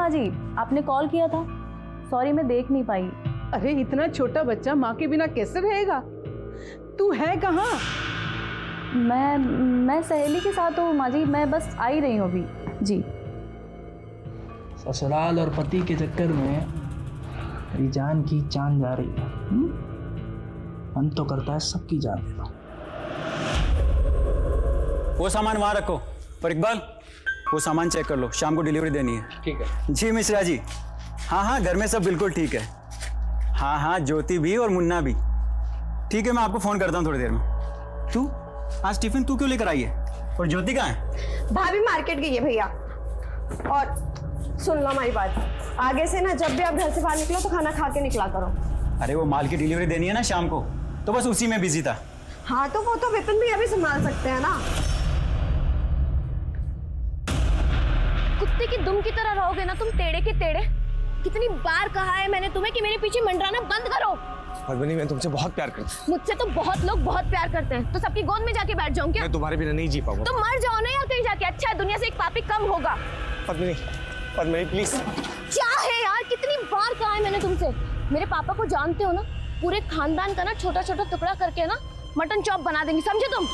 माँ जी, आपने कॉल किया था। सॉरी मैं देख नहीं पाई। अरे इतना छोटा बच्चा माँ के बिना कैसे रहेगा? तू है कहाँ? मैं सहेली के साथ हूँ माँ जी, मैं बस आ ही रही हूँ अभी। जी। ससुराल और पति के चक्कर में मेरी जान की जान जा रही है। मन तो करता है सबकी जान ले लो। वो सामान वहां रखो और इकबाल वो सामान चेक कर लो, शाम को डिलीवरी देनी है। ठीक है जी मिश्रा जी। हाँ घर में सब बिल्कुल ठीक है। हाँ ज्योति भी और मुन्ना भी ठीक है। मैं आपको फोन करता हूँ थोड़ी देर में। तू आज टिफिन तू क्यों लेकर आई है? और ज्योति कहाँ है? भाभी मार्केट गई है भैया। और सुन लो हमारी बात, आगे से ना जब भी आप घर से बाहर निकलो तो खाना खा के निकला करो। अरे वो माल की डिलीवरी देनी है ना शाम को, तो बस उसी में बिजी था। हाँ तो वो तो विपिन भैया भी संभाल सकते हैं ना। कुत्ते की दुम की तरह रहोगे ना तुम, टेढ़े के टेढ़े। कितनी बार कहा है मैंने तुम्हें कि मेरे पीछे मंडराना बंद करो। परवीन, मैं तुमसे बहुत प्यार करता हूँ। मुझसे तो बहुत लोग बहुत प्यार करते हैं, तो सबकी गोद में जाके बैठ जाऊं क्या? मैं तुम्हारे बिना नहीं जी पाऊंगा। तो मर जाओ ना यार कहीं जाके। अच्छा है दुनिया से एक पापी कम होगा। परवीन प्लीज। क्या है यार, कितनी बार कहा है मैंने तुमसे। मेरे पापा को जानते हो ना, पूरे खानदान का ना छोटा छोटा टुकड़ा करके ना मटन चॉप बना देंगे, समझे तुम?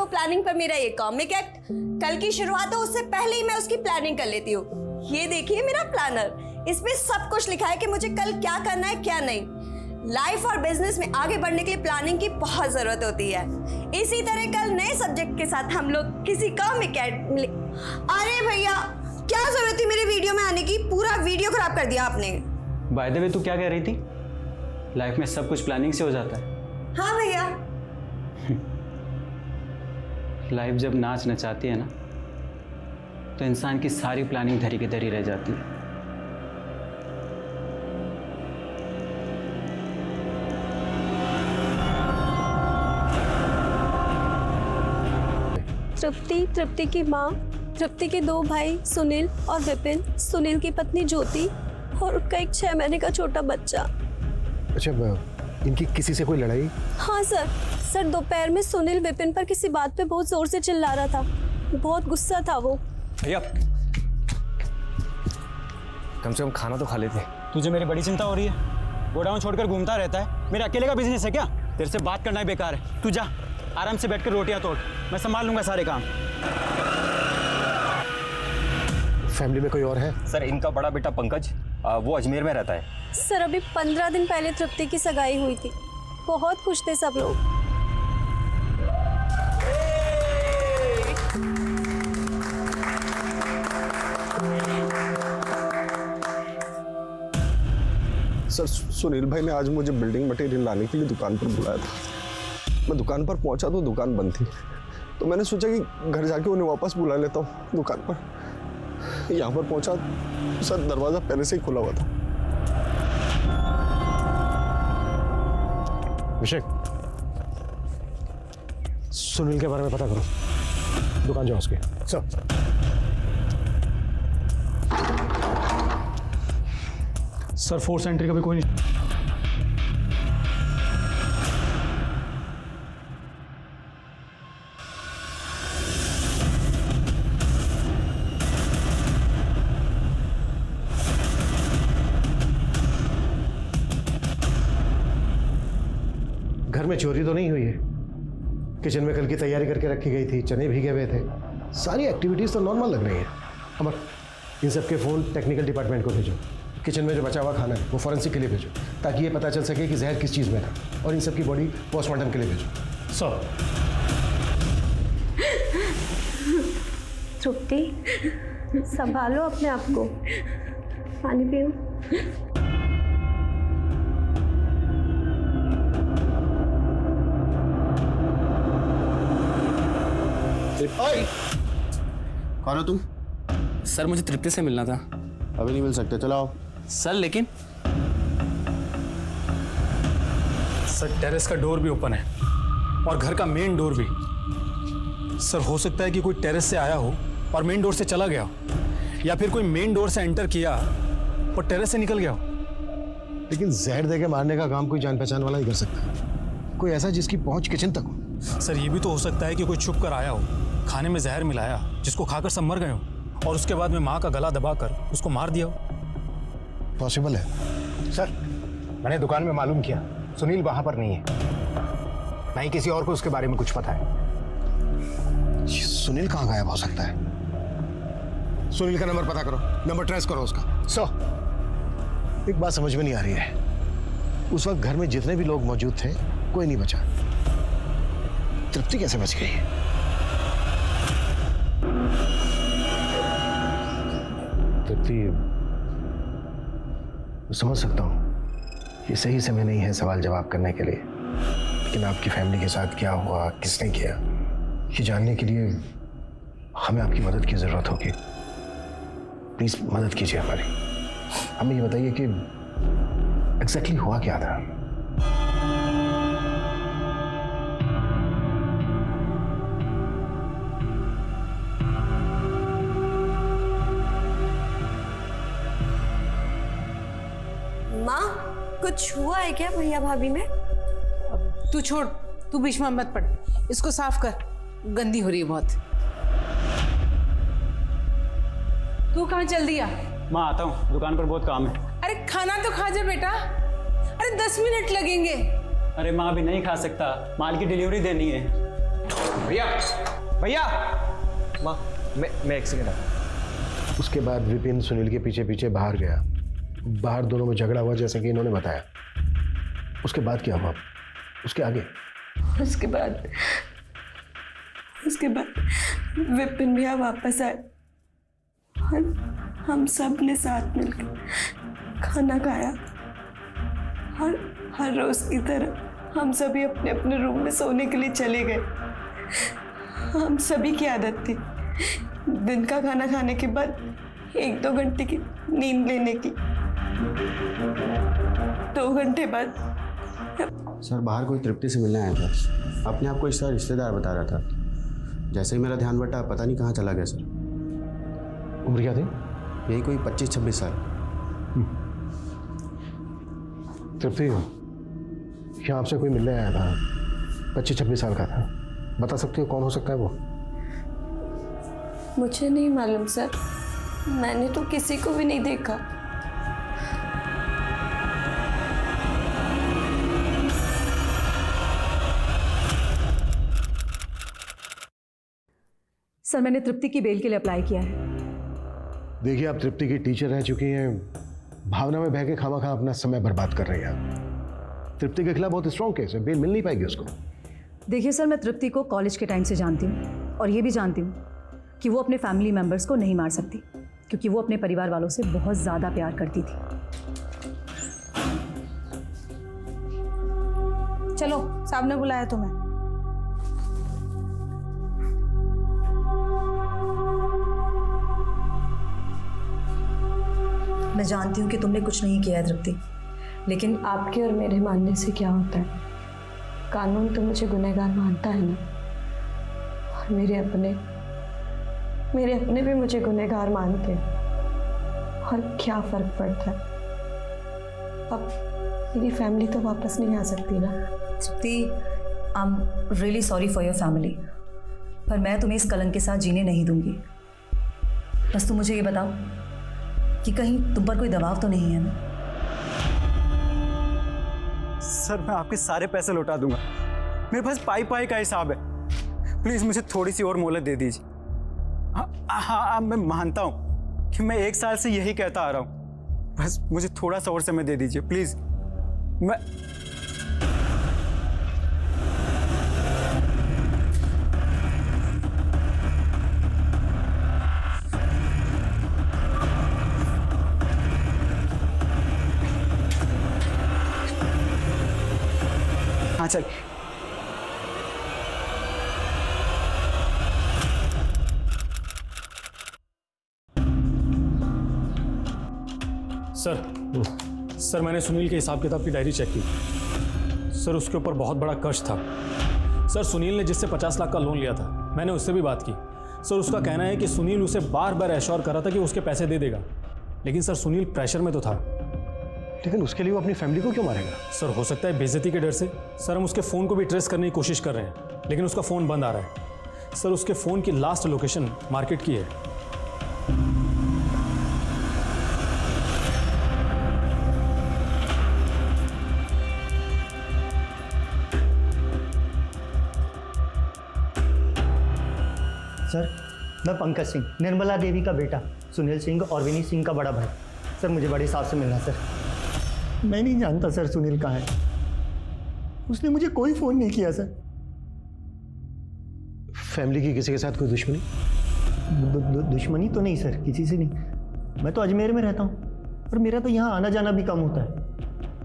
प्लानिंग पर मेरा ये कॉमिक एक्ट। कल की शुरुआत हो उससे पहले ही मैं उसकी प्लानिंग कर लेती हूँ। ये देखिए मेरा प्लानर, इसमें सब कुछ लिखा है कि मुझे कल क्या करना है क्या नहीं। लाइफ और बिजनेस में आगे बढ़ने के लिए प्लानिंग की बहुत जरूरत होती है। इसी तरह कल नए सब्जेक्ट के साथ हम लोग किसी कॉमिक एक्ट। अरे भैया क्या जरूरत थी मेरे वीडियो में आने की? पूरा वीडियो खराब कर दिया आपने। बाय द वे तू क्या कह रही थी? लाइफ में सब कुछ प्लानिंग से हो जाता है। हाँ भैया। लाइफ जब नाच नचाती है ना, तो इंसान की सारी प्लानिंग धरी की धरी रह जाती है। तृप्ति की माँ, तृप्ति के 2 भाई सुनील और विपिन, सुनील की पत्नी ज्योति और उनका एक 6 महीने का छोटा बच्चा। अच्छा, इनकी किसी से कोई लड़ाई? हाँ सर दोपहर में सुनील विपिन पर किसी बात पे बहुत जोर से चिल्ला रहा था। बहुत गुस्सा था वो। भैया कम से कम खाना तो खा लेते। तुझे मेरी बड़ी चिंता हो रही है। गोडाउन छोड़कर घूमता रहता है, मेरे अकेले का बिजनेस है क्या? तेरे से बात करना ही बेकार है। तू जा आराम से बैठकर रोटियां तोड़, मैं संभाल लूंगा सारे काम। फैमिली में कोई और है? सर इनका बड़ा बेटा पंकज, वो अजमेर में रहता है। सर अभी 15 दिन पहले तृप्ति की सगाई हुई थी। बहुत खुश थे सब लोग। सर सुनील भाई ने आज मुझे बिल्डिंग मटेरियल लाने के लिए दुकान पर बुलाया था। मैं दुकान पर पहुंचा तो दुकान बंद थी, तो मैंने सोचा कि घर जाके उन्हें वापस बुला लेता हूँ दुकान पर। यहाँ पर पहुंचा सर दरवाजा पहले से ही खुला हुआ था। अभिषेक, सुनील के बारे में पता करो, दुकान जाओ उसके। सर फोर्स एंट्री का भी कोई नहीं। घर में चोरी तो नहीं हुई है? किचन में कल की तैयारी करके रखी गई थी, चने भीगे हुए थे, सारी एक्टिविटीज तो नॉर्मल लग रही है। अमर, इन सब के फ़ोन टेक्निकल डिपार्टमेंट को भेजो। किचन में जो बचा हुआ खाना है वो फॉरेंसिक के लिए भेजो, ताकि ये पता चल सके कि जहर किस चीज़ में था। और इन सब की बॉडी पोस्टमार्टम के लिए भेजो। सर तृप्ति संभालो अपने आप को, पानी पियो। कौन हो तुम? सर मुझे तृप्ति से मिलना था। अभी नहीं मिल सकते, चलो आओ। सर लेकिन सर टेरेस का डोर भी ओपन है और घर का मेन डोर भी। सर हो सकता है कि कोई टेरेस से आया हो और मेन डोर से चला गया हो, या फिर कोई मेन डोर से एंटर किया और टेरेस से निकल गया हो। लेकिन जहर दे के मारने का काम कोई जान पहचान वाला ही कर सकता है, कोई ऐसा जिसकी पहुंच किचन तक हो। सर ये भी तो हो सकता है कि कोई छुप कर आया हो, खाने में जहर मिलाया जिसको खाकर सब मर गए हो, और उसके बाद में माँ का गला दबाकर उसको मार दिया हो। पॉसिबल है। सर मैंने दुकान में मालूम किया, सुनील वहां पर नहीं है, ना ही किसी और को उसके बारे में कुछ पता है। ये सुनील कहाँ गायब हो सकता है? सुनील का नंबर पता करो, नंबर ट्रेस करो उसका। एक बात समझ में नहीं आ रही है, उस वक्त घर में जितने भी लोग मौजूद थे कोई नहीं बचा, तृप्ति कैसे बच गई? तृप्ति, समझ सकता हूं ये सही समय नहीं है सवाल जवाब करने के लिए, लेकिन आपकी फैमिली के साथ क्या हुआ, किसने किया, ये जानने के लिए हमें आपकी मदद की जरूरत होगी। प्लीज मदद कीजिए हमारी। हमें ये बताइए कि एग्जैक्टली हुआ क्या था? माँ कुछ हुआ है क्या भैया भाभी में? तू छोड़, तू बीच में मत पड़, इसको साफ कर, गंदी हो रही है बहुत। तू कहाँ चल दिया? मैं आता हूँ, दुकान पर बहुत काम है। अरे खाना तो खा जा बेटा, अरे 10 मिनट लगेंगे। अरे माँ अभी नहीं खा सकता, माल की डिलीवरी देनी है। भैया भैया, माँ मैं एक सेकंड। उसके बाद विपिन सुनील के पीछे पीछे बाहर गया, बाहर दोनों में झगड़ा हुआ जैसे कि इन्होंने बताया। उसके बाद क्या हुआ, उसके आगे? उसके बाद विपिन भैया वापस आए और हम सब ने साथ मिलकर खाना खाया और हर रोज की तरह हम सभी अपने अपने रूम में सोने के लिए चले गए। हम सभी की आदत थी दिन का खाना खाने के बाद 1-2 घंटे की नींद लेने की। 2 घंटे बाद सर बाहर कोई तृप्ति से मिलने आया था, अपने आप को इसका रिश्तेदार बता रहा था। जैसे ही मेरा ध्यान बटा, पता नहीं कहाँ चला गया सर। उम्र क्या थी? यही कोई 25-26 साल। तृप्ति, यहाँ आपसे कोई मिलने आया था, 25-26 साल का था, बता सकते हो कौन हो सकता है वो? मुझे नहीं मालूम सर, मैंने तो किसी को भी नहीं देखा। सर मैंने तृप्ति की बेल के लिए अप्लाई किया है। देखिए, आप तृप्ति की टीचर रह चुकी हैं, भावना में बह के खामा अपना समय बर्बाद कर रही हैं। तृप्ति के खिलाफ बहुत स्ट्रॉन्ग केस है, बेल मिल नहीं पाएगी उसको। देखिए सर, मैं तृप्ति को कॉलेज के टाइम से जानती हूँ और ये भी जानती हूँ कि वो अपने फैमिली मेम्बर्स को नहीं मार सकती, क्योंकि वो अपने परिवार वालों से बहुत ज़्यादा प्यार करती थी। चलो, साहब ने बुलाया तुम्हें। मैं जानती हूँ कि तुमने कुछ नहीं किया है तृप्ति, लेकिन आपके और मेरे मानने से क्या होता है? कानून तो मुझे गुनहगार मानता है ना, और मेरे अपने भी मुझे गुनहगार मानते हैं। और क्या फर्क पड़ता है, अब मेरी फैमिली तो वापस नहीं आ सकती ना। Tripti, I am really sorry for your family, पर मैं तुम्हें इस कलंक के साथ जीने नहीं दूंगी। बस तुम मुझे ये बताओ कि कहीं तुम पर कोई दबाव तो नहीं है ना? सर मैं आपके सारे पैसे लौटा दूंगा, मेरे पास पाई का हिसाब है। प्लीज मुझे थोड़ी सी और मोहलत दे दीजिए। हाँ, मैं मानता हूँ कि मैं 1 साल से यही कहता आ रहा हूँ, बस मुझे थोड़ा सा और समय दे दीजिए प्लीज। मैं हाँ चल। सर मैंने सुनील के हिसाब किताब की डायरी चेक की। सर उसके ऊपर बहुत बड़ा कर्ज था। सर सुनील ने जिससे 50 लाख का लोन लिया था, मैंने उससे भी बात की। सर उसका कहना है कि सुनील उसे बार बार एश्योर कर रहा था कि उसके पैसे दे देगा, लेकिन सर सुनील प्रेशर में तो था। लेकिन उसके लिए वो अपनी फैमिली को क्यों मारेगा? सर हो सकता है बेइज्जती के डर से। सर हम उसके फ़ोन को भी ट्रेस करने की कोशिश कर रहे हैं, लेकिन उसका फ़ोन बंद आ रहा है। सर उसके फ़ोन की लास्ट लोकेशन मार्केट की है। सर मैं पंकज सिंह, निर्मला देवी का बेटा, सुनील सिंह और विनीत सिंह का बड़ा भाई। सर मुझे बड़े साहब से मिलना। सर मैं नहीं जानता सर सुनील कहाँ है, उसने मुझे कोई फ़ोन नहीं किया सर। फैमिली की किसी के साथ कोई दुश्मनी? दुश्मनी तो नहीं सर, किसी से नहीं। मैं तो अजमेर में रहता हूँ और मेरा तो यहाँ आना जाना भी कम होता है।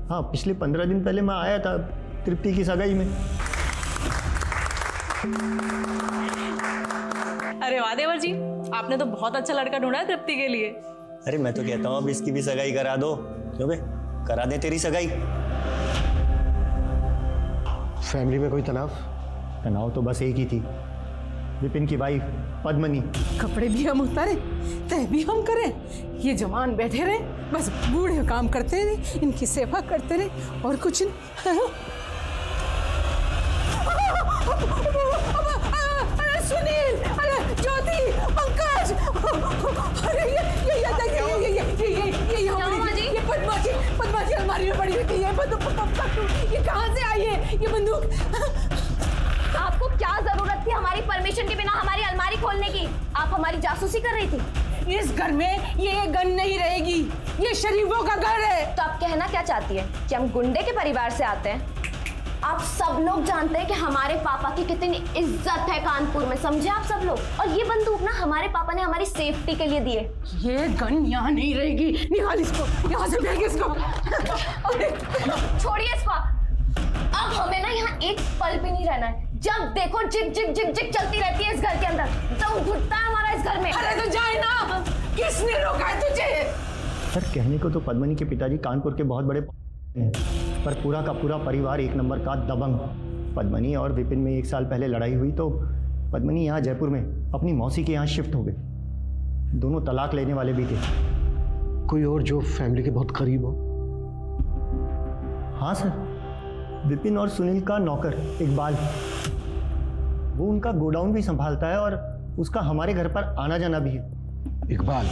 हाँ, पिछले 15 दिन पहले मैं आया था तृप्ति की सगाई में। अरे वाह देवर जी, आपने तो बहुत अच्छा लड़का ढूंढा है तृप्ति के लिए। अरे मैं तो कहता हूँ अब इसकी भी सगाई करा दो। क्यों बे, करा दे तेरी सगाई। फैमिली में कोई तनाव? तनाव तो बस एक ही थी, विपिन की वाइफ पद्मनी। कपड़े भी हम उतारे, तय भी हम करें, ये जवान बैठे रहे, बस बूढ़े काम करते रहे, इनकी सेवा करते रहे और कुछ नहीं। अरे सुनील, अरे ज्योति, पंकज, अरे ये पद्मा की अलमारी में पड़ी हुई थी। ये कहाँ से आई है ये बंदूक? आपको क्या जरूरत थी हमारी परमिशन के बिना हमारी अलमारी खोलने की? आप हमारी जासूसी कर रही थी। इस घर में ये गन नहीं रहेगी, ये शरीफों का घर है। तो आप कहना क्या चाहती है कि हम गुंडे के परिवार से आते हैं? आप सब लोग जानते हैं कि हमारे पापा की कितनी इज्जत है कानपुर में, समझे आप सब लोग। और ये बंदूक ना हमारे पापा ने हमारी सेफ्टी के लिए दिए। ये गन यहाँ नहीं रहेगी, निकाल इसको, यहाँ से फेंक इसको। छोड़िए इसको। अब हमें ना यहाँ एक पल भी नहीं रहना है। जब देखो जिग जिग जिग जिग चलती रहती है इस घर के अंदर, दम घुटता है हमारा इस घर में। अरे तो जाए ना, किसने रोका है तुझे? सर कहने को तो पद्मनी के पिताजी कानपुर के बहुत बड़े हैं, पर पूरा का पूरा परिवार एक नंबर का दबंग। पद्मनी और विपिन में 1 साल पहले लड़ाई हुई तो पद्मनी यहाँ जयपुर में अपनी मौसी के यहाँ शिफ्ट हो गए। दोनों तलाक लेने वाले भी थे। कोई और जो फैमिली के बहुत करीब हो? हाँ सर, विपिन और सुनील का नौकर इकबाल, वो उनका गोडाउन भी संभालता है और उसका हमारे घर पर आना जाना भी है। इकबाल?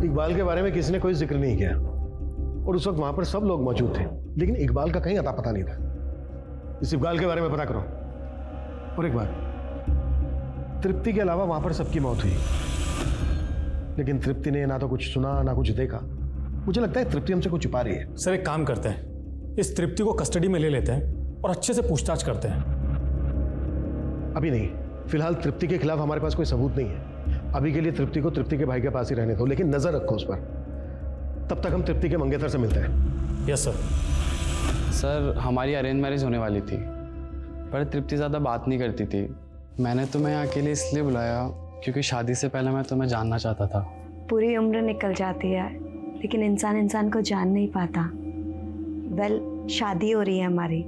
इकबाल के बारे में किसी ने कोई जिक्र नहीं किया और उस वक्त वहां पर सब लोग मौजूद थे, लेकिन इकबाल का कहीं अता पता नहीं था। इस इकबाल के बारे में पता करो। और एक बार, तृप्ति के अलावा वहां पर सबकी मौत हुई, लेकिन तृप्ति ने ना तो कुछ सुना ना कुछ देखा। मुझे लगता है तृप्ति हमसे कुछ छुपा रही है। सर एक काम करते हैं, इस तृप्ति को कस्टडी में ले लेते हैं और अच्छे से पूछताछ करते हैं। अभी नहीं, फिलहाल तृप्ति के खिलाफ हमारे पास कोई सबूत नहीं है। अभी के लिए तृप्ति को तृप्ति के भाई के पास ही रहने दो, लेकिन नजर रखो उस पर। तब तक हम तृप्ति के मंगेतर से मिलते हैं। Yes sir. सर हमारी अरेंज मैरिज होने वाली थी, पर तृप्ति ज़्यादा बात नहीं करती थी। मैंने तुम्हें यहाँ के लिए इसलिए बुलाया क्योंकि शादी से पहले मैं तुम्हें जानना चाहता था। पूरी उम्र निकल जाती है लेकिन इंसान को जान नहीं पाता। वेल, शादी हो रही है हमारी,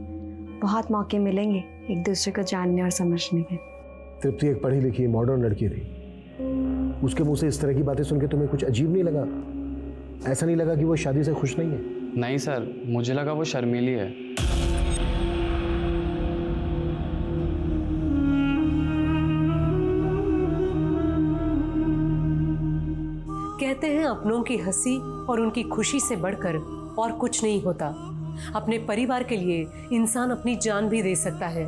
बहुत मौके मिलेंगे एक दूसरे को जानने और समझने के। तृप्ति एक पढ़ी लिखी मॉडर्न लड़की थी, उसके मुंह से इस तरह की बातें सुन के तुम्हें कुछ अजीब नहीं लगा? ऐसा नहीं लगा कि वो शादी से खुश नहीं है? नहीं सर, मुझे लगा वो शर्मीली है। कहते हैं अपनों की हंसी और उनकी खुशी से बढ़कर और कुछ नहीं होता। अपने परिवार के लिए इंसान अपनी जान भी दे सकता है,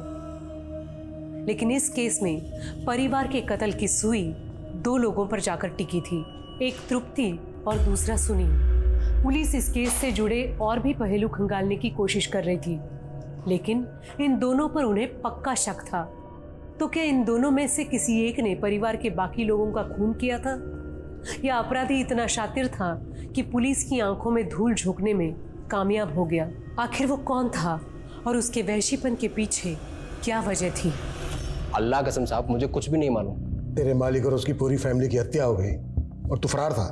लेकिन इस केस में परिवार के कत्ल की सुई 2 लोगों पर जाकर टिकी थी, एक तृप्ति और दूसरा सुनील। पुलिस इस केस से जुड़े और भी पहलू खंगालने की कोशिश कर रही थी, लेकिन इन दोनों पर उन्हें पक्का शक था। तो क्या इन दोनों में से किसी एक ने परिवार के बाकी लोगों का खून किया था, या अपराधी इतना शातिर था कि पुलिस की आंखों में धूल झोंकने में कामयाब हो गया? आखिर वो कौन था और उसके वहशीपन के पीछे क्या वजह थी? अल्लाह कसम साहब, मुझे कुछ भी नहीं मालूम। तेरे मालिक और उसकी पूरी फैमिली की हत्या हो गई और तू फरार था।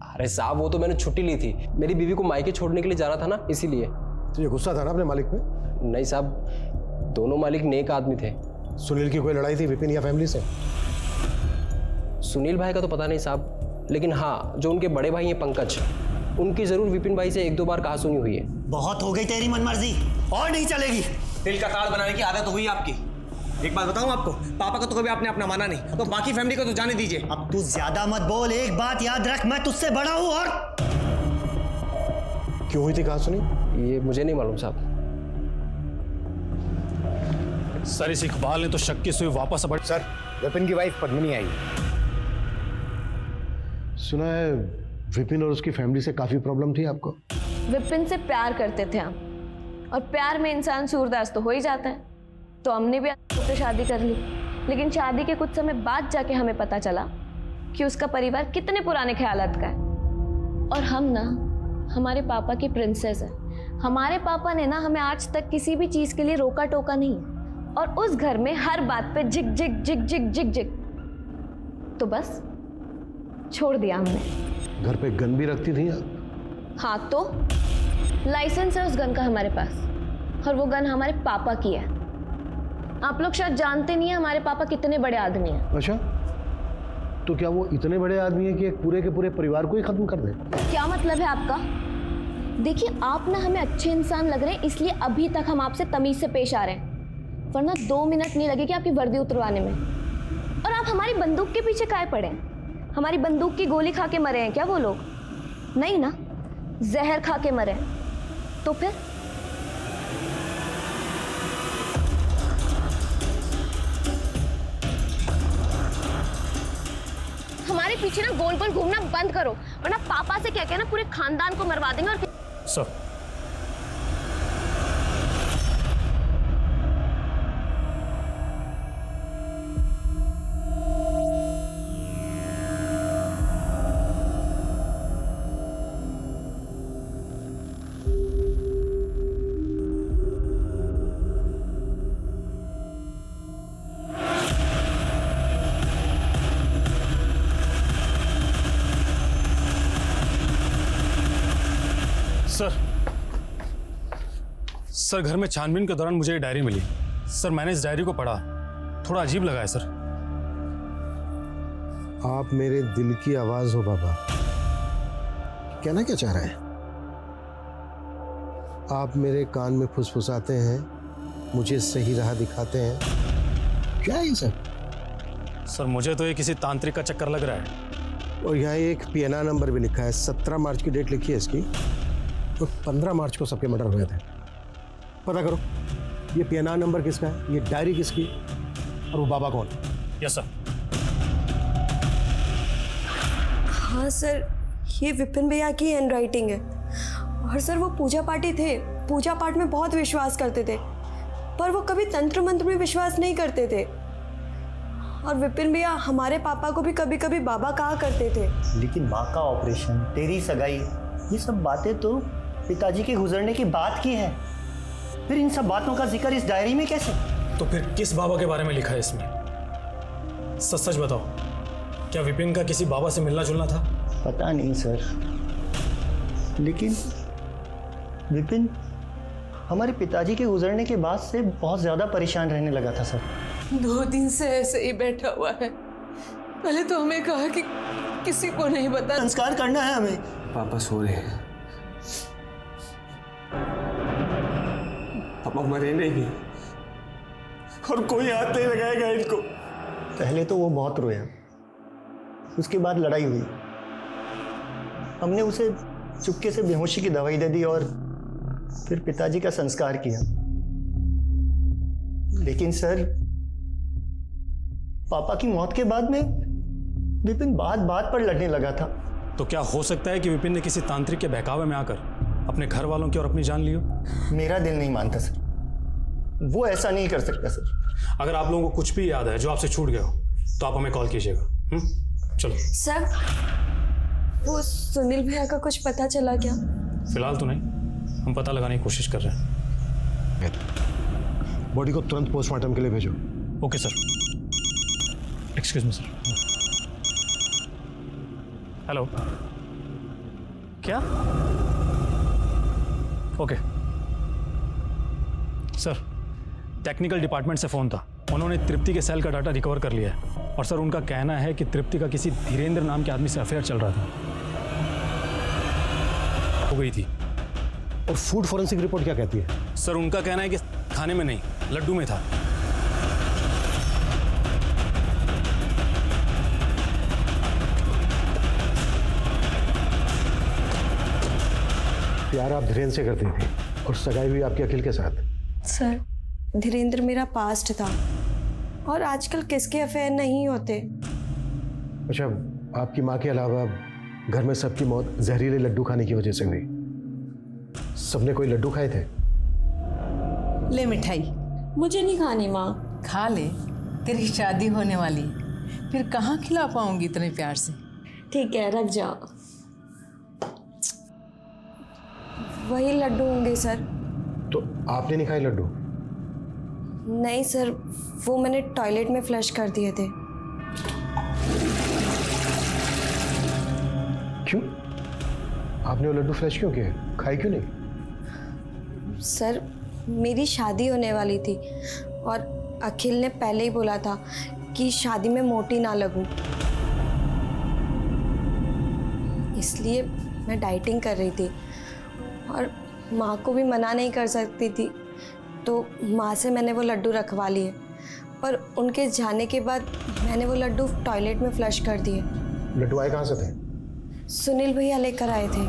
अरे साहब वो तो मैंने छुट्टी ली थी, मेरी बीवी को मायके छोड़ने के लिए जाना था ना, इसीलिए। तुझे गुस्सा था ना अपने मालिक पे? नहीं साहब, दोनों मालिक नेक आदमी थे। सुनील की कोई लड़ाई थी विपिन या फैमिली से? सुनील भाई का तो पता नहीं साहब, लेकिन हाँ जो उनके बड़े भाई हैं पंकज, उनकी जरूर विपिन भाई से 1-2 बार कहा सुनी हुई है। बहुत हो गई तेरी मनमर्जी, और नहीं चलेगी। दिल का ताड़ बनाने की आदत हुई आपकी। एक बात बताऊं आपको, पापा का तो कभी आपने अपना माना नहीं, तो बाकी फैमिली को तो जाने दीजिए। अब तू ज्यादा मत बोल, एक बात याद रख, मैं तुझसे बड़ा हूं। और क्यों हुई थी कहा सुनी? ये मुझे नहीं मालूम साहब। सर इस इकबाल ने तो शक की सुई वापस अपड़। सर विपिन की वाइफ पद्मिनी आई। सुना है विपिन और उसकी फैमिली से काफी प्रॉब्लम थी आपको? विपिन से प्यार करते थे हम, और प्यार में इंसान सूरदास तो हो ही जाता है, तो हमने भी उससे शादी कर ली। लेकिन शादी के कुछ समय बाद जाके हमें पता चला कि उसका परिवार कितने पुराने ख्यालात का है। और हम ना हमारे पापा की प्रिंसेस है। हमारे पापा ने ना हमें आज तक किसी भी चीज़ के लिए रोका टोका नहीं, और उस घर में हर बात पे जिग जिग जिग जिग जिग जिग, तो बस छोड़ दिया हमने। घर पे गन भी रखती थी आप? हाँ तो लाइसेंस है उस गन का हमारे पास, और वो गन हमारे पापा की है। आप लोग शायद जानते नहीं है हमारे पापा कितने बड़े आदमी हैं। अच्छा, तो क्या वो इतने बड़े आदमी हैं कि एक पूरे के पूरे परिवार को ही खत्म कर दे? क्या मतलब है आपका? देखिए आप ना हमें अच्छे इंसान लग रहे हैं, इसलिए अभी तक हम आपसे तमीज से पेश आ रहे हैं, वरना 2 मिनट नहीं लगेगी आपकी वर्दी उतरवाने में। और आप हमारी बंदूक के पीछे काहे पड़े हैं? हमारी बंदूक की गोली खा के मरे हैं क्या वो लोग? नहीं ना, जहर खा के मरे। तो फिर हमारे पीछे ना गोल गोल घूमना बंद करो, वरना पापा से क्या कहना पूरे खानदान को मरवा देंगे। और सर सर घर में छानबीन के दौरान मुझे ये डायरी मिली। सर मैंने इस डायरी को पढ़ा, थोड़ा अजीब लगा है सर। आप मेरे दिल की आवाज हो बाबा। कहना क्या चाह रहे हैं? आप मेरे कान में फुसफुसाते हैं, मुझे सही राह दिखाते हैं, क्या है ये सब? सर मुझे तो ये किसी तांत्रिक का चक्कर लग रहा है। और यहाँ एक PNR नंबर भी लिखा है, 17 मार्च की डेट लिखी है इसकी, तो 15 मार्च को सबके मर्डर हुए थे। पता करो ये PNR नंबर किसका है, ये डायरी किसकी, और वो बाबा कौन? Yes sir. हाँ सर, ये विपिन भैया की हैंड राइटिंग है। और सर वो पूजा पाठी थे, पूजा पाठ में बहुत विश्वास करते थे, पर वो कभी तंत्र मंत्र में विश्वास नहीं करते थे। और विपिन भैया हमारे पापा को भी कभी कभी बाबा कहा करते थे। लेकिन माँ का ऑपरेशन, तेरी सगाई, ये सब बातें तो पिताजी के गुजरने की बात की है। फिर इन सब बातों का जिक्र इस डायरी में कैसे? तो फिर किस बाबा के बारे में लिखा है इसमें? सच सच बताओ, क्या विपिन का किसी बाबा से मिलना जुलना था? पता नहीं सर, लेकिन विपिन हमारे पिताजी के गुजरने के बाद से बहुत ज़्यादा परेशान रहने लगा था सर। 2 दिन से ऐसे ही बैठा हुआ है। पहले तो हमें कहा कि किसी को नहीं बता, संस्कार करना है हमें। पापा सो रहे हैं, पापा मरे नहीं और कोई हाथ नहीं लगाएगा इनको। पहले तो वो बहुत रोया, उसके बाद लड़ाई हुई, हमने उसे चुपके से बेहोशी की दवाई दे दी और फिर पिताजी का संस्कार किया। लेकिन सर पापा की मौत के बाद में विपिन बात बात पर लड़ने लगा था। तो क्या हो सकता है कि विपिन ने किसी तांत्रिक के बहकावे में आकर अपने घर वालों की और अपनी जान ली हो? मेरा दिल नहीं मानता सर, वो ऐसा नहीं कर सकता सर। अगर आप लोगों को कुछ भी याद है जो आपसे छूट गया हो तो आप हमें कॉल कीजिएगा। चलो सर, वो सुनील भैया का कुछ पता चला क्या? फिलहाल तो नहीं, हम पता लगाने की कोशिश कर रहे हैं। बॉडी को तुरंत पोस्टमार्टम के लिए भेजो। Okay sir. Excuse me sir. Hello, क्या? ओके सर, टेक्निकल डिपार्टमेंट से फ़ोन था। उन्होंने तृप्ति के सेल का डाटा रिकवर कर लिया है और सर उनका कहना है कि तृप्ति का किसी धीरेन्द्र नाम के आदमी से अफेयर चल रहा था। हो गई थी। और फूड फॉरेंसिक रिपोर्ट क्या कहती है? सर उनका कहना है कि खाने में नहीं, लड्डू में था। प्यार आप धीरेन्द्र से करती थी और सगाई हुई आपके अखिल के साथ। सर, धीरेन्द्र मेरा पास्ट था और आजकल किसके अफेयर नहीं होते। अच्छा, आपकी माँ के अलावा घर में सबकी मौत जहरीले लड्डू खाने की वजह से हुई। सबने कोई लड्डू खाए थे? ले मिठाई। मुझे नहीं खानी माँ। खा ले, तेरी शादी होने वाली, फिर कहाँ खिला पाऊंगी इतने प्यार से। ठीक है, रख जाओ। वही लड्डू होंगे सर। तो आपने नहीं खाए लड्डू? नहीं सर, वो मैंने टॉयलेट में फ्लश कर दिए थे। क्यों? आपने वो लड्डू फ्लश क्यों किए? खाए क्यों नहीं? सर, मेरी शादी होने वाली थी और अखिल ने पहले ही बोला था कि शादी में मोटी ना लगूं, इसलिए मैं डाइटिंग कर रही थी और माँ को भी मना नहीं कर सकती थी, तो माँ से मैंने वो लड्डू रखवा लिए। पर उनके जाने के बाद मैंने वो लड्डू टॉयलेट में फ्लश कर दिए। लड्डू आए कहाँ से थे? सुनील भैया लेकर आए थे।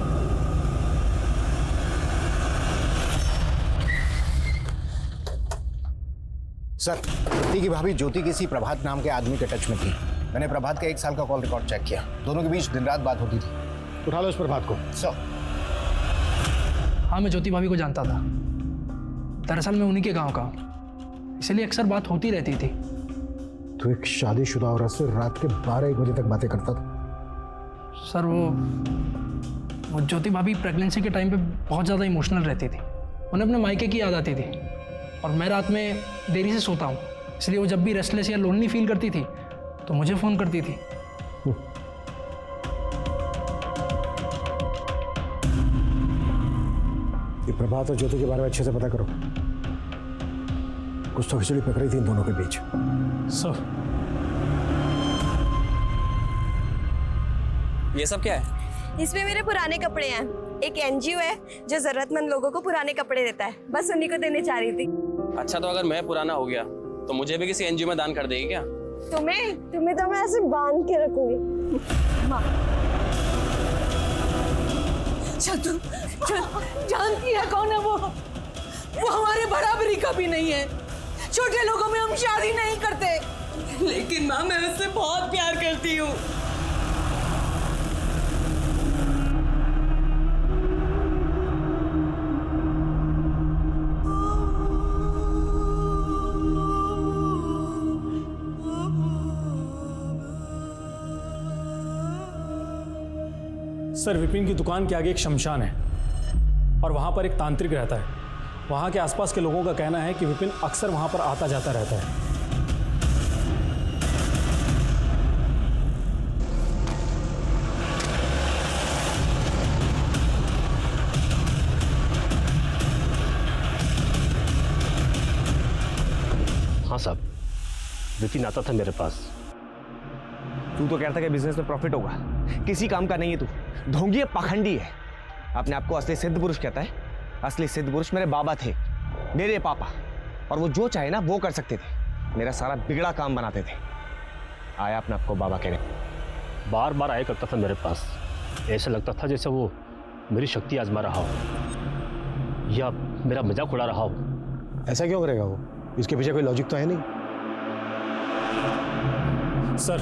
सर, तृप्ति की भाभी ज्योति किसी प्रभात नाम के आदमी के टच में थी। मैंने प्रभात का 1 साल का कॉल रिकॉर्ड चेक किया। दोनों के बीच दिन रात बात होती थी। उठा लो उस प्रभात को। सर। हाँ, मैं ज्योति भाभी को जानता था। दरअसल मैं उन्हीं के गांव का हूँ, इसलिए अक्सर बात होती रहती थी। तो एक शादीशुदा औरत से रात के 12-1 बजे तक बातें करता था? सर वो ज्योति भाभी प्रेगनेंसी के टाइम पे बहुत ज़्यादा इमोशनल रहती थी। उन्हें अपने मायके की याद आती थी और मैं रात में देरी से सोता हूँ, इसलिए वो जब भी रेस्टलेस या लोनली फील करती थी तो मुझे फ़ोन करती थी। ये प्रभात और ज्योति के बारे में अच्छे से पता करो। कुछ तो खिचड़ी पकड़ी थी इन दोनों के बीच। सर, ये सब क्या है? इसमें मेरे पुराने कपड़े हैं। एक एनजीओ है जो जरूरतमंद लोगों को पुराने कपड़े देता है, बस उन्हीं को देने चाह रही थी। अच्छा, तो अगर मैं पुराना हो गया तो मुझे भी किसी एनजीओ में दान कर देगी क्या? तुम्हें तो मैं ऐसे बांध के रखूंगी। माँ, चल तू चल, जानती है कौन है वो हमारे बराबरी का भी नहीं है। छोटे लोगों में हम शादी नहीं करते। लेकिन माँ, मैं उससे बहुत प्यार करती हूँ। सर, विपिन की दुकान के आगे एक शमशान है और वहाँ पर एक तांत्रिक रहता है। वहाँ के आसपास के लोगों का कहना है कि विपिन अक्सर वहाँ पर आता जाता रहता है। हाँ साहब, विपिन आता था मेरे पास। तू तो कहता कि बिजनेस में प्रॉफिट होगा, किसी काम का नहीं है तू। ढोंगी है, पाखंडी है। अपने आप को असली सिद्ध पुरुष कहता है। असली सिद्ध पुरुष मेरे बाबा थे, मेरे पापा, और वो जो चाहे ना वो कर सकते थे। मेरा सारा बिगड़ा काम बनाते थे। आया अपने आपको बाबा कहने। बार बार आया करता था मेरे पास। ऐसा लगता था जैसे वो मेरी शक्ति आजमा रहा हो या मेरा मजाक उड़ा रहा हो। ऐसा क्यों करेगा वो? इसके पीछे कोई लॉजिक तो है नहीं। सर,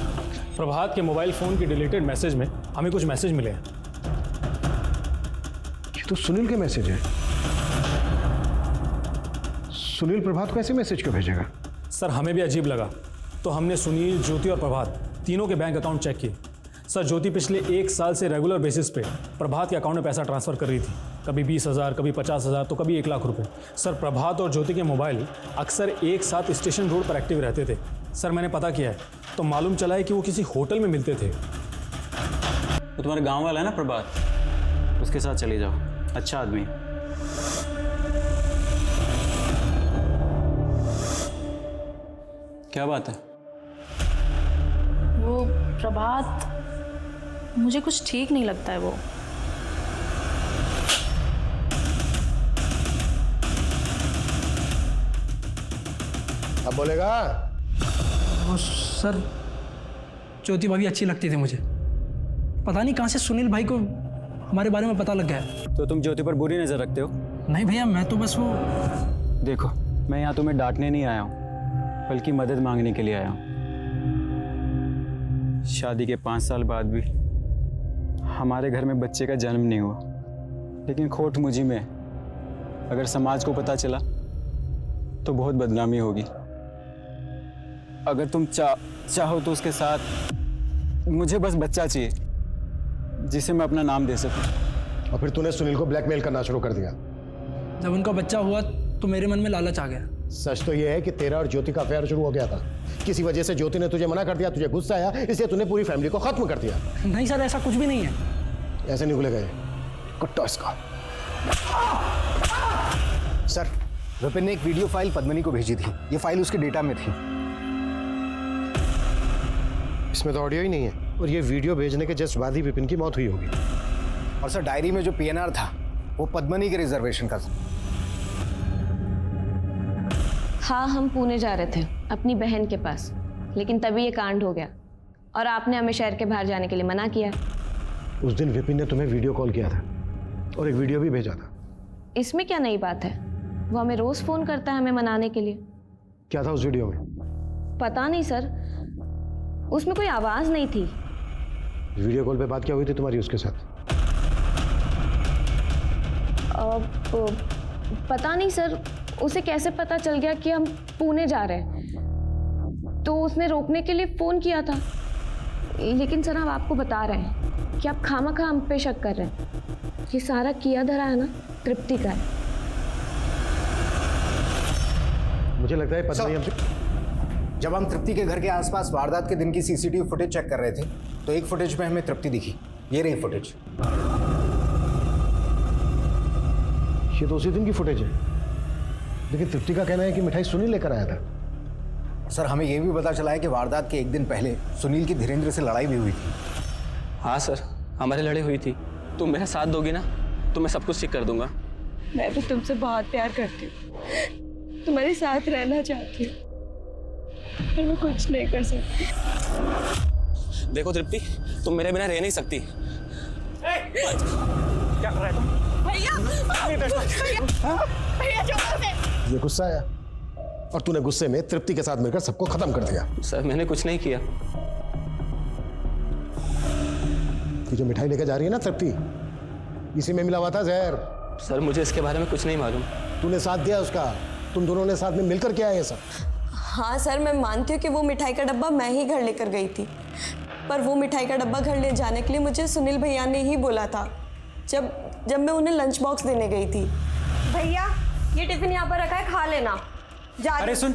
प्रभात के मोबाइल फोन के डिलीटेड मैसेज में हमें कुछ मैसेज मिले हैं। ये तो सुनील के मैसेज है। सुनील प्रभात को ऐसे मैसेज क्यों भेजेगा? सर, हमें भी अजीब लगा, तो हमने सुनील, ज्योति और प्रभात तीनों के बैंक अकाउंट चेक किए। सर, ज्योति पिछले 1 साल से रेगुलर बेसिस पे प्रभात के अकाउंट में पैसा ट्रांसफ़र कर रही थी। कभी 20,000, कभी 50,000, तो कभी 1 लाख रुपए। सर, प्रभात और ज्योति के मोबाइल अक्सर एक साथ स्टेशन रोड पर एक्टिव रहते थे। सर मैंने पता किया है तो मालूम चला है कि वो किसी होटल में मिलते थे। वो तुम्हारे गांव वाला है ना प्रभात, उसके साथ चले जाओ, अच्छा आदमी है। क्या बात है? वो प्रभात, मुझे कुछ ठीक नहीं लगता है वो। अब बोलेगा? वो सर, ज्योति भाभी अच्छी लगती थी मुझे। पता नहीं कहाँ से सुनील भाई को हमारे बारे में पता लग गया। तो तुम ज्योति पर बुरी नज़र रखते हो? नहीं भैया, मैं तो बस वो। देखो, मैं यहाँ तुम्हें डांटने नहीं आया हूँ, बल्कि मदद मांगने के लिए आया हूँ। शादी के 5 साल बाद भी हमारे घर में बच्चे का जन्म नहीं हुआ, लेकिन खोट मुझी में। अगर समाज को पता चला तो बहुत बदनामी होगी। अगर तुम चाहो तो उसके साथ मुझे बस बच्चा चाहिए जिसे मैं अपना नाम दे सकूं। और फिर तूने सुनील को ब्लैकमेल करना शुरू कर दिया। जब उनका बच्चा हुआ तो मेरे मन में लालच आ गया। सच तो यह है कि तेरा और ज्योति का अफेयर शुरू हो गया था। किसी वजह से ज्योति ने तुझे मना कर दिया, तुझे गुस्सा आया, इसलिए तूने पूरी फैमिली को खत्म कर दिया। नहीं सर, ऐसा कुछ भी नहीं है। ऐसे नहीं खुलेगा ये कुत्ता इसका। सर, विपिन ने एक वीडियो फाइल पद्मनी को भेजी थी। ये फाइल उसके डेटा में थी। इसमें तो ऑडियो ही नहीं है, और ये वीडियो भेजने के जस्ट बाद ही विपिन की मौत हुई होगी। और सर, डायरी में जो पीएनआर था वो पद्मनी के रिजर्वेशन का था। हाँ, हम पुणे जा रहे थे अपनी बहन के पास, लेकिन तभी ये कांड हो गया और आपने हमें शहर के बाहर जाने के लिए मना किया। उस दिन विपिन ने तुम्हें वीडियो कॉल किया था और एक वीडियो भी भेजा था। इसमें क्या नई बात है? वो हमें रोज फोन करता है हमें मनाने के लिए। क्या था उस वीडियो में? पता नहीं सर, उसमें कोई आवाज नहीं थी। वीडियो कॉल पे बात क्या हुई थी तुम्हारी उसके साथ? पता नहीं सर, उसे कैसे पता चल गया कि हम पुणे जा रहे हैं, तो उसने रोकने के लिए फोन किया था। लेकिन सर, हम आपको बता रहे हैं कि आप खामखा हम पे शक कर रहे हैं। ये सारा किया धरा है ना तृप्ति का है। मुझे लगता है पद्मनी हमसे। जब हम तृप्ति के घर के आसपास वारदात के दिन की सीसीटीवी फुटेज चेक कर रहे थे तो एक फुटेज में हमें तृप्ति दिखी। ये रही फुटेज। ये तो उसी दिन की फुटेज है, लेकिन तृप्ति का कहना है कि मिठाई सुनील लेकर आया था। सर, हमें यह भी पता चला है कि वारदात के एक दिन पहले सुनील की धीरेन्द्र से लड़ाई भी हुई थी। हाँ सर, हमारी लड़ाई हुई थी। तुम मेरा साथ दोगी ना तो मैं सब कुछ ठीक कर दूंगा। मैं भी तुमसे बहुत प्यार करती हूँ, तुम्हारे साथ रहना चाहती हूँ, पर मैं कुछ नहीं कर सकती। देखो तृप्ति, तुम मेरे बिना रह नहीं सकती। क्या कर रहा है तुम? भैया, ये गुस्सा आया और तूने गुस्से में तृप्ति के साथ मिलकर सबको खत्म कर दिया। सर, मैंने कुछ नहीं किया। ये जो मिठाई लेकर जा रही है ना तृप्ति, इसी में मिला हुआ था जहर। सर, मुझे इसके बारे में कुछ नहीं मालूम। तूने साथ दिया उसका, तुम दोनों ने साथ में मिलकर किया है ये सब। हाँ सर, मैं मानती हूँ कि वो मिठाई का डब्बा मैं ही घर लेकर गई थी, पर वो मिठाई का डब्बा घर ले जाने के लिए मुझे सुनील भैया ने ही बोला था जब मैं उन्हें लंच बॉक्स देने गई थी। भैया, ये टिफिन यहाँ पर रखा है, खा लेना। अरे सुन,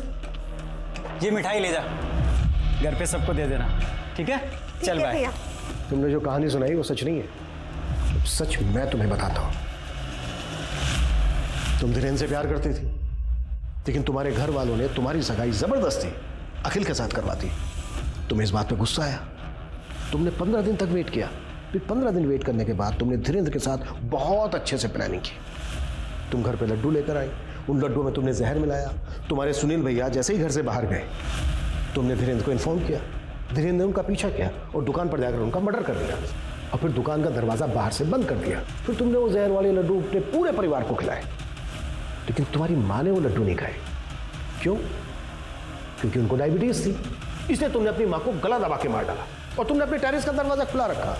ये मिठाई ले जा, घर पे सबको दे देना, ठीक है? चल बाय। तुमने जो कहानी सुनाई वो सच नहीं है। सच मैं तुम्हें बताता हूँ। तुम धीरेन्द्र से प्यार करती थी, लेकिन तुम्हारे घर वालों ने तुम्हारी सगाई जबरदस्ती अखिल के साथ करवा दी। तुम्हें इस बात पे गुस्सा आया, तुमने 15 दिन तक वेट किया। फिर 15 दिन वेट करने के बाद तुमने धीरेन्द्र के साथ बहुत अच्छे से प्लानिंग की। तुम घर पे लड्डू लेकर आई, उन लड्डुओं में तुमने जहर मिलाया। तुम्हारे सुनील भैया जैसे ही घर से बाहर गए, तुमने धीरेन्द्र को इन्फॉर्म किया। धीरेन्द्र ने उनका पीछा किया और दुकान पर जाकर उनका मर्डर कर दिया, और फिर दुकान का दरवाजा बाहर से बंद कर दिया। फिर तुमने वो जहर वाले लड्डू अपने पूरे परिवार को खिलाए, लेकिन तुम्हारी माँ ने वो लड्डू नहीं खाए। क्यों? क्योंकि उनको डायबिटीज थी, इसलिए तुमने अपनी माँ को गला दबा के मार डाला और तुमने अपने टेरेस का दरवाजा खुला रखा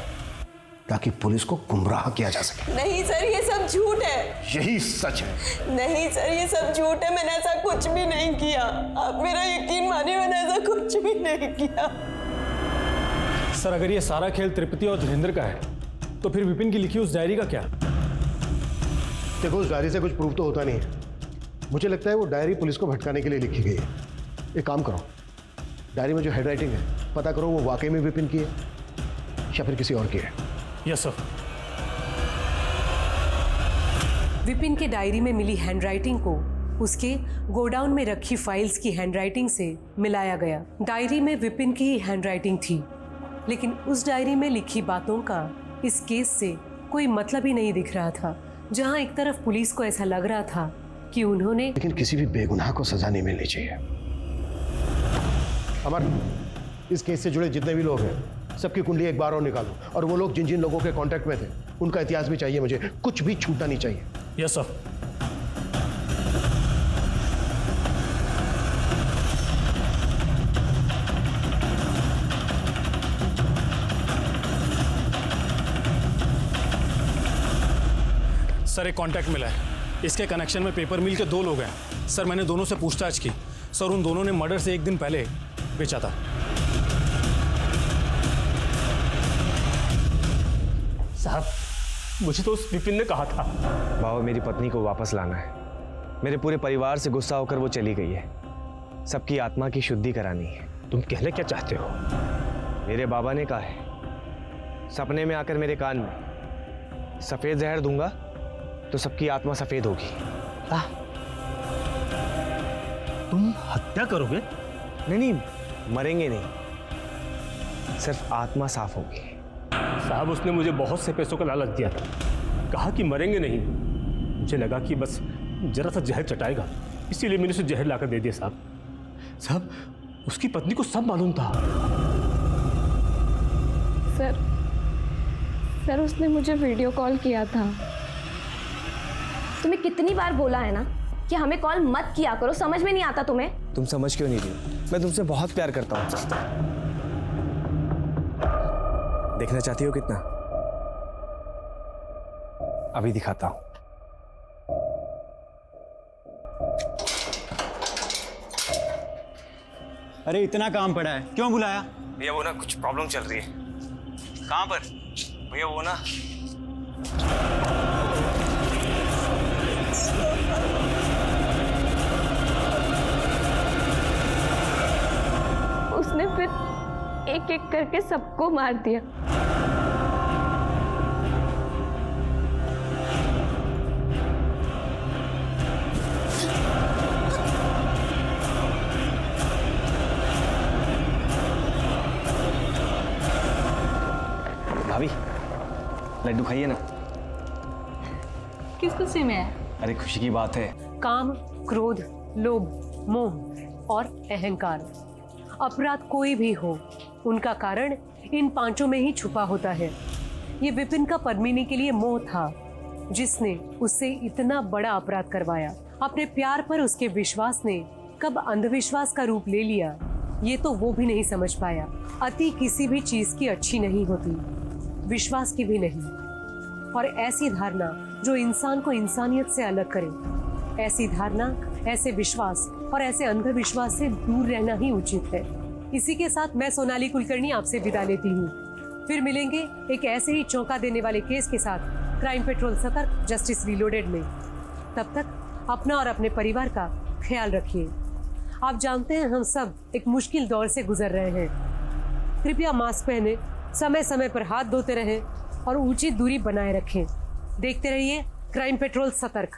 ताकि पुलिस को गुमराह किया जा सके। नहीं सर, ये सब झूठ है। यही सच है। नहीं सर, ये सब झूठ है। मैंने ऐसा कुछ भी नहीं किया। आप मेरा यकीन मानिए, मैंने ऐसा कुछ भी नहीं किया। सर, अगर ये सारा खेल तृप्ति और धीरेन्द्र का है तो फिर विपिन की लिखी उस डायरी का क्या? देखो, उस डायरी से कुछ प्रूफ तो होता नहीं है। मुझे लगता है वो डायरी पुलिस को भटकाने के लिए लिखी गई है। एक काम करो, डायरी में जो हैंडराइटिंग है पता करो वो वाकई में विपिन की है या फिर किसी और की है। Yes sir. विपिन के डायरी में मिली हैंडराइटिंग को उसके गोडाउन में रखी फाइल्स की हैंडराइटिंग से मिलाया गया। डायरी में विपिन की ही हैंडराइटिंग थी, लेकिन उस डायरी में लिखी बातों का इस केस से कोई मतलब ही नहीं दिख रहा था। जहां एक तरफ पुलिस को ऐसा लग रहा था कि उन्होंने, लेकिन किसी भी बेगुनाह को सजा नहीं मिलनी चाहिए। अमर, इस केस से जुड़े जितने भी लोग हैं सबकी कुंडली एक बार और निकालो, और वो लोग जिन जिन लोगों के कांटेक्ट में थे उनका इतिहास भी चाहिए मुझे, कुछ भी छूटना नहीं चाहिए। Yes sir. सर एक कांटेक्ट मिला है, इसके कनेक्शन में पेपर मिल के 2 लोग हैं। सर मैंने दोनों से पूछताछ की, सर उन दोनों ने मर्डर से 1 दिन पहले बेचा था। साहब मुझे तो उस विपिन ने कहा था। बाबा मेरी पत्नी को वापस लाना है। मेरे पूरे परिवार से गुस्सा होकर वो चली गई है। सबकी आत्मा की शुद्धि करानी है। तुम कहना क्या चाहते हो? मेरे बाबा ने कहा है सपने में आकर मेरे कान में सफेद जहर दूंगा तो सबकी आत्मा सफेद होगी। तुम हत्या करोगे? नहीं, मरेंगे नहीं, सिर्फ आत्मा साफ होगी। साहब उसने मुझे बहुत से पैसों का लालच दिया था, कहा कि मरेंगे नहीं। मुझे लगा कि बस जरा सा जहर चटाएगा, इसीलिए मैंने उसे जहर लाकर दे दिया। साहब उसकी पत्नी को सब मालूम था। सर उसने मुझे वीडियो कॉल किया था। तुम्हें कितनी बार बोला है ना कि हमें कॉल मत किया करो, समझ में नहीं आता तुम्हें? तुम समझ क्यों नहीं रही? मैं तुमसे बहुत प्यार करता हूँ। देखना चाहती हो कितना? अभी दिखाता हूं। अरे इतना काम पड़ा है, क्यों बुलाया? भैया वो ना कुछ प्रॉब्लम चल रही है। कहाँ पर? भैया वो ना उसने फिर एक एक करके सबको मार दिया। भाभी लड्डू खाइए ना। किस खुशी में है? अरे खुशी की बात है। काम, क्रोध, लोभ, मोह और अहंकार, अपराध कोई भी हो, उनका कारण इन 5 में ही छुपा होता है। ये विपिन का पद्मिनी के लिए मोह था, जिसने उससे इतना बड़ा अपराध करवाया। अपने प्यार पर उसके विश्वास ने कब अंधविश्वास का रूप ले लिया, ये तो वो भी नहीं समझ पाया। अति किसी भी चीज की अच्छी नहीं होती, विश्वास की भी नहीं। और ऐसी धारणा जो इंसान को इंसानियत से अलग करे, ऐसी धारणा, ऐसे विश्वास और ऐसे अंधविश्वास से दूर रहना ही उचित है। इसी के साथ मैं सोनाली कुलकर्णी आपसे विदा लेती हूँ। फिर मिलेंगे एक ऐसे ही चौंका देने वाले केस के साथ क्राइम पेट्रोल सतर्क जस्टिस रीलोडेड में। तब तक अपना और अपने परिवार का ख्याल रखिए। आप जानते हैं हम सब एक मुश्किल दौर से गुजर रहे हैं। कृपया मास्क पहने, समय समय पर हाथ धोते रहें और उचित दूरी बनाए रखें। देखते रहिए क्राइम पेट्रोल सतर्क।